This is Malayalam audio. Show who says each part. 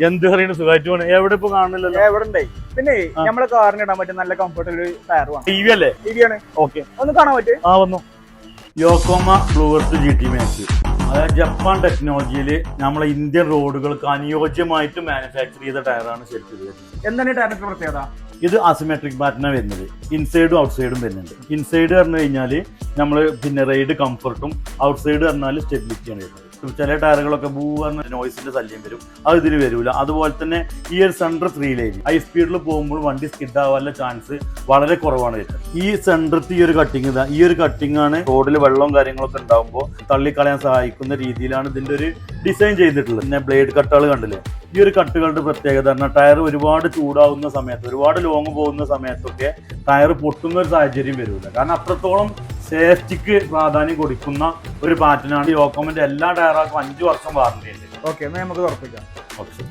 Speaker 1: എന്ത് പറയുന്നത് സുഖമായിട്ട് പോണ്. എവിടെ ഇപ്പൊ കാണുന്നില്ലല്ലോ.
Speaker 2: എവിടെ പിന്നെ നമ്മളെ കാറിന് ഇടാൻ പറ്റും നല്ല കംഫർട്ടബിൾ ടയറുമാണ്.
Speaker 1: ടി വി അല്ലേ?
Speaker 2: ടി വി ആണ്.
Speaker 1: ഓക്കെ,
Speaker 2: ഒന്ന് കാണാൻ പറ്റും.
Speaker 1: വന്നു. യോക്കോമ ബ്ലൂവർത്ത് GT Max, അതായത് ജപ്പാൻ ടെക്നോളജിയിൽ നമ്മളെ ഇന്ത്യൻ റോഡുകൾക്ക് അനുയോജ്യമായിട്ട് മാനുഫാക്ചർ ചെയ്ത ടയറാണ് ശരിക്കും.
Speaker 2: എന്താണ് ടയറിന്റെ പ്രത്യേകത?
Speaker 1: ഇത് അസിമെട്രിക് പാറ്റേണാണ് വരുന്നത്. ഇൻസൈഡും ഔട്ട് സൈഡും വരുന്നുണ്ട്. ഇൻസൈഡ് പറഞ്ഞു കഴിഞ്ഞാൽ നമ്മൾ റൈഡ് കംഫർട്ടും, ഔട്ട് സൈഡ് പറഞ്ഞാൽ സ്റ്റെബിലിറ്റിയാണ് വരുന്നത്. ചില ടയറുകളൊക്കെ പറഞ്ഞ നോയ്സിന്റെ ശല്യം വരും, അത് ഇതിൽ വരില്ല. അതുപോലെ തന്നെ ഈ ഒരു സെൻട്രൽ 3 ലൈൻ ഹൈ സ്പീഡിൽ പോകുമ്പോൾ വണ്ടി സ്കിഡ് ആവാനുള്ള ചാൻസ് വളരെ കുറവാണ് വരുന്നത്. ഈ സെൻട്രത്ത് ഈ ഒരു കട്ടിംഗ് ആണ് റോഡിൽ വെള്ളവും കാര്യങ്ങളൊക്കെ ഉണ്ടാകുമ്പോൾ തള്ളിക്കളയാൻ സഹായിക്കുന്ന രീതിയിലാണ് ഇതിന്റെ ഒരു ഡിസൈൻ ചെയ്തിട്ടുള്ളത്. പിന്നെ ബ്ലേഡ് കട്ടുകൾ കണ്ടില്ലേ? ഈ ഒരു കട്ടുകളുടെ പ്രത്യേകത പറഞ്ഞാൽ ടയർ ഒരുപാട് ചൂടാവുന്ന സമയത്ത്, ഒരുപാട് ലോങ് പോകുന്ന സമയത്തൊക്കെ ടയർ പൊട്ടുന്ന ഒരു സാഹചര്യം വരില്ല. കാരണം അത്രത്തോളം സേഫ്റ്റിക്ക് പ്രാധാന്യം കൊടുക്കുന്ന ഒരു പാറ്റേണാണ്. യോക്കോമന്റെ എല്ലാ ടയറുകൾക്കും 5 വർഷം വാറണ്ടി ഉണ്ട്.
Speaker 2: ഓക്കെ, നമുക്ക് ഉറപ്പിക്കാം.
Speaker 1: ഓക്കെ.